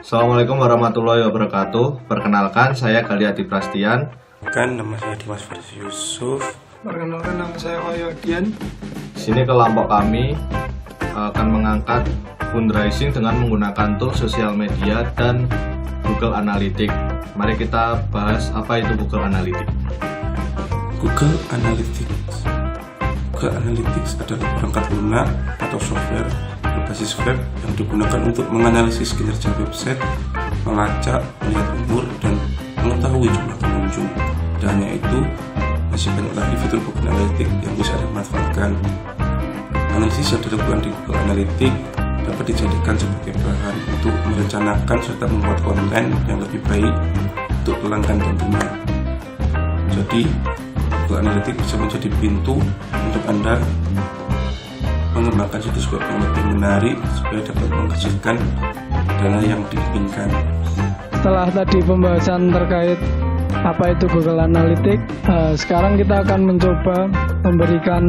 Assalamualaikum warahmatullahi wabarakatuh. Perkenalkan, saya Galiati Prastian. Nama saya Dimas Farsi Yusuf. Perkenalkan, nama saya Wahyudian. Di sini kelompok kami akan mengangkat fundraising dengan menggunakan tools sosial media dan Google Analytics. Mari kita bahas apa itu Google Analytics. Google Analytics adalah perangkat lunak atau software berbasis web yang digunakan untuk menganalisis kinerja website, melacak, melihat umur, dan mengetahui jumlah pengunjung. Dan hanya itu, masih banyak lagi fitur Google Analytics yang bisa dimanfaatkan. Analisis yang dilakukan di Google Analytics dapat dijadikan sebagai bahan untuk merencanakan serta membuat konten yang lebih baik untuk pelanggan tentunya. Jadi, Google Analytics bisa menjadi pintu untuk Anda mengembangkan situs web yang lebih menarik supaya dapat menghasilkan dana yang diinginkan. Setelah tadi pembahasan terkait apa itu Google Analytics, sekarang kita akan mencoba memberikan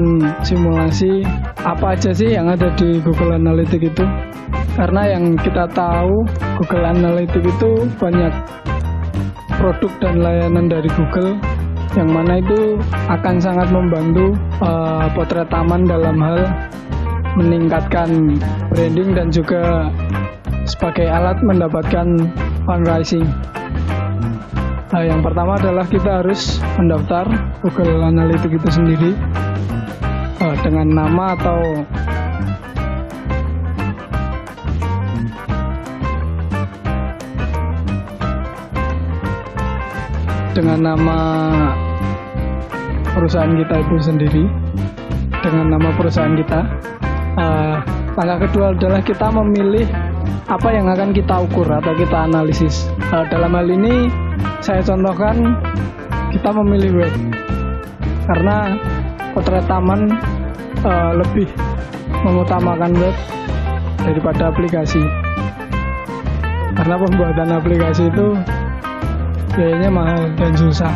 simulasi apa aja sih yang ada di Google Analytics itu. Karena yang kita tahu, Google Analytics itu banyak produk dan layanan dari Google yang mana itu akan sangat membantu potret taman dalam hal meningkatkan branding dan juga sebagai alat mendapatkan fundraising. Yang pertama adalah kita harus mendaftar Google Analytics itu sendiri dengan nama atau dengan nama perusahaan kita itu sendiri, dengan nama perusahaan kita. Langkah kedua adalah kita memilih apa yang akan kita ukur atau kita analisis. Dalam hal ini saya contohkan kita memilih web karena potret taman lebih mengutamakan web daripada aplikasi, karena pembuatan aplikasi itu biayanya mahal dan susah.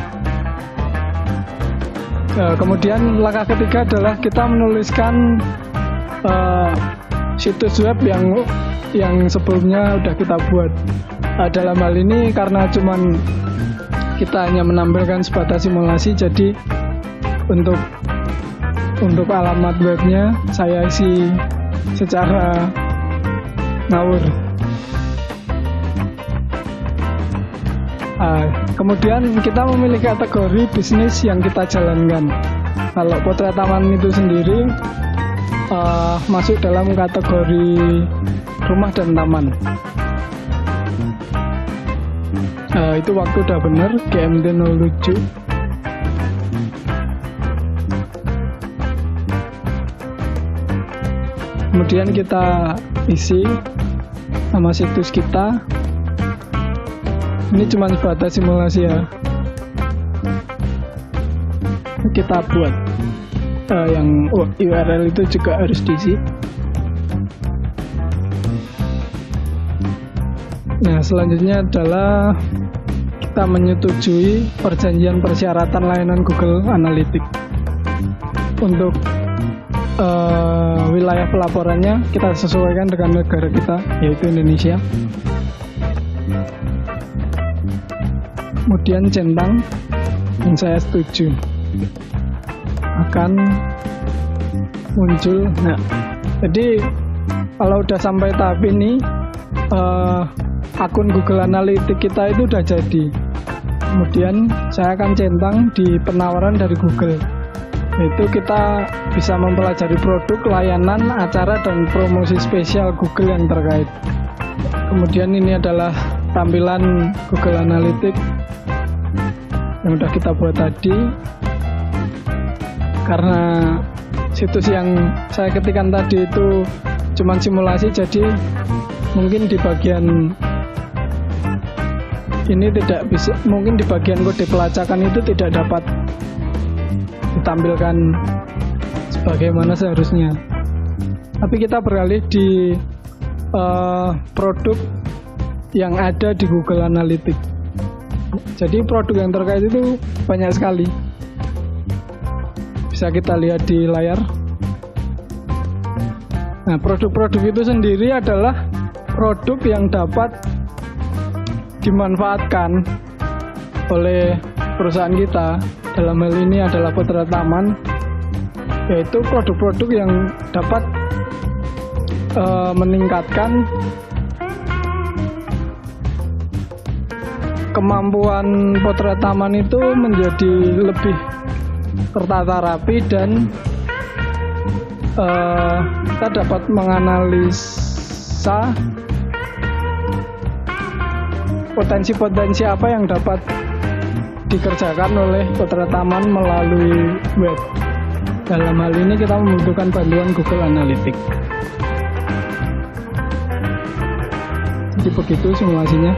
Kemudian langkah ketiga adalah kita menuliskan situs web yang sebelumnya udah kita buat. Dalam hal ini karena cuman kita hanya menampilkan sebatas simulasi, jadi untuk alamat webnya saya isi secara ngawur. Kemudian kita memilih kategori bisnis yang kita jalankan. Kalau potret taman itu sendiri masuk dalam kategori rumah dan taman. Itu waktu udah bener, GMT 07. Kemudian kita isi nama situs kita. Ini cuma sebatas simulasi ya. Kita buat yang URL itu juga harus diisi. Nah, selanjutnya adalah kita menyetujui perjanjian persyaratan layanan Google Analytics. Untuk wilayah pelaporannya kita sesuaikan dengan negara kita, yaitu Indonesia. Kemudian centang dan saya setuju, akan muncul. Nah, jadi kalau udah sampai tahap ini, akun Google Analytics kita itu udah jadi. Kemudian saya akan centang di penawaran dari Google, yaitu kita bisa mempelajari produk, layanan, acara, dan promosi spesial Google yang terkait. Kemudian ini adalah tampilan Google Analytics yang udah kita buat tadi. Karena situs yang saya ketikkan tadi itu cuma simulasi, jadi mungkin di bagian ini tidak bisa, mungkin di bagian kode pelacakan itu tidak dapat ditampilkan sebagaimana seharusnya. Tapi kita beralih di produk yang ada di Google Analytics. Jadi produk yang terkait itu banyak sekali. Bisa kita lihat di layar. Nah, produk-produk itu sendiri adalah produk yang dapat dimanfaatkan oleh perusahaan kita, dalam hal ini adalah Putra Taman, yaitu produk-produk yang dapat meningkatkan kemampuan Putra Taman itu menjadi lebih tertata rapi, dan kita dapat menganalisa potensi-potensi apa yang dapat dikerjakan oleh Putra Taman melalui web. Dalam hal ini kita membutuhkan bantuan Google Analytics. Jadi begitu simulasinya.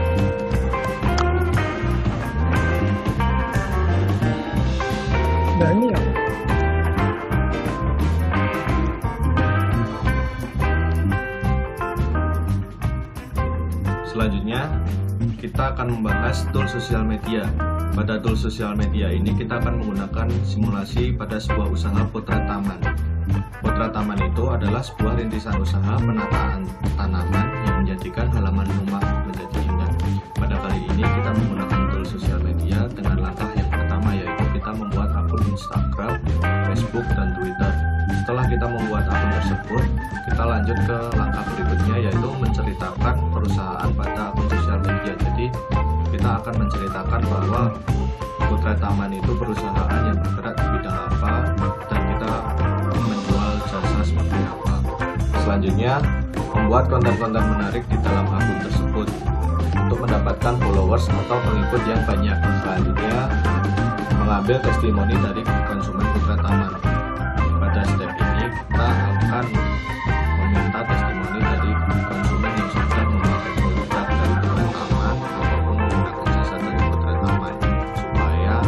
Nah ini ya. Selanjutnya kita akan membahas tool sosial media. Pada tool sosial media ini kita akan menggunakan simulasi pada sebuah usaha Putra Taman. Putra Taman itu adalah sebuah rintisan usaha penataan tanaman yang menjadikan halaman rumah menjadi indah. Pada kali ini kita menggunakan tool sosial media dengan langkah yang pertama, yaitu kita membuat akun Instagram, Facebook, dan Twitter. Setelah kita membuat akun tersebut, kita lanjut ke langkah berikutnya, yaitu menceritakan perusahaan pada akun sosial media. Jadi kita akan menceritakan bahwa Putra Taman itu perusahaan yang bergerak di bidang apa, dan kita menjual jasa seperti apa. Selanjutnya, membuat konten-konten menarik di dalam akun tersebut untuk mendapatkan followers atau pengikut yang banyak. Selanjutnya, mengambil testimoni dari konsumen Putra Taman. Pada step ini kita akan meminta testimoni dari konsumen yang sudah memakai produk dari Putra Taman ataupun menggunakan jasa dari Putra Taman, supaya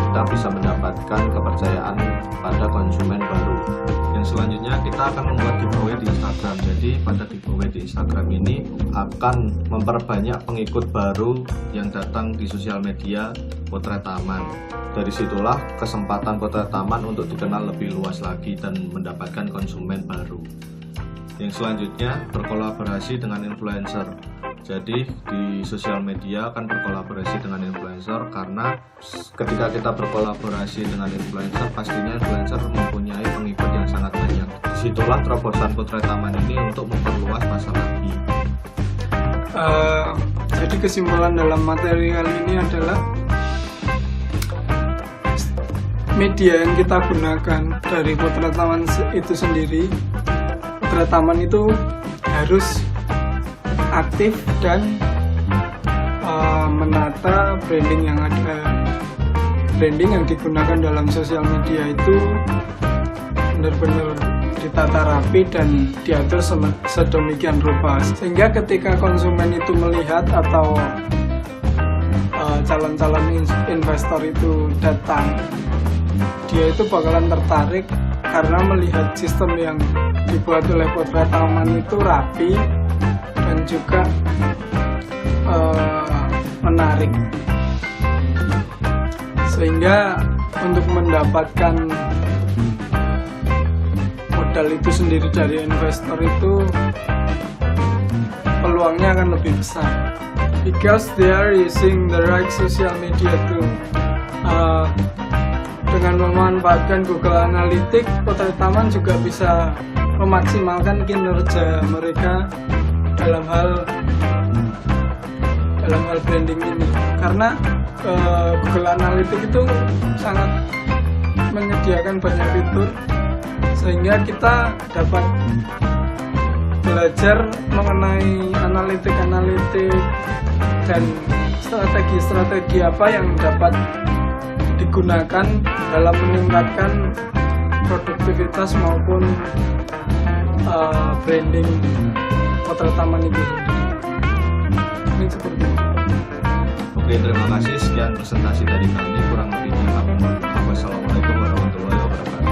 kita bisa mendapatkan kepercayaan pada konsumen baru. Yang selanjutnya kita akan membuat giveaway di Instagram. Jadi pada giveaway di Instagram ini akan memperbanyak pengikut baru yang datang di sosial media Putra Taman. Dari situlah kesempatan Putra Taman untuk dikenal lebih luas lagi dan mendapatkan konsumen baru. Yang selanjutnya, berkolaborasi dengan influencer. Jadi di sosial media akan berkolaborasi dengan influencer, karena ketika kita berkolaborasi dengan influencer, pastinya influencer mempunyai pengikut yang sangat banyak. Disitulah terobosan Putra Taman ini untuk memperluas pasar lagi. Jadi kesimpulan dalam materi kali ini adalah media yang kita gunakan dari Putra Taman itu sendiri. Putra Taman itu harus aktif dan menata branding yang ada. Branding yang digunakan dalam sosial media itu benar-benar ditata rapi dan diatur sedemikian rupa, sehingga ketika konsumen itu melihat atau calon-calon investor itu datang, dia itu bakalan tertarik karena melihat sistem yang dibuat oleh Putra Taman itu rapi dan juga menarik, sehingga untuk mendapatkan modal itu sendiri dari investor itu peluangnya akan lebih besar, because they are using the right social media too. Dengan memanfaatkan Google Analytics, Putra Taman juga bisa memaksimalkan kinerja mereka dalam hal branding ini, karena Google Analytics itu sangat menyediakan banyak fitur, sehingga kita dapat belajar mengenai analitik dan strategi apa yang dapat digunakan dalam meningkatkan produktivitas maupun branding Putra Taman itu sendiri. Ini seperti itu. Oke, terima kasih. Sekian presentasi dari kami. Kurang lebihnya kami mohon maaf. Wassalamualaikum warahmatullahi wabarakatuh.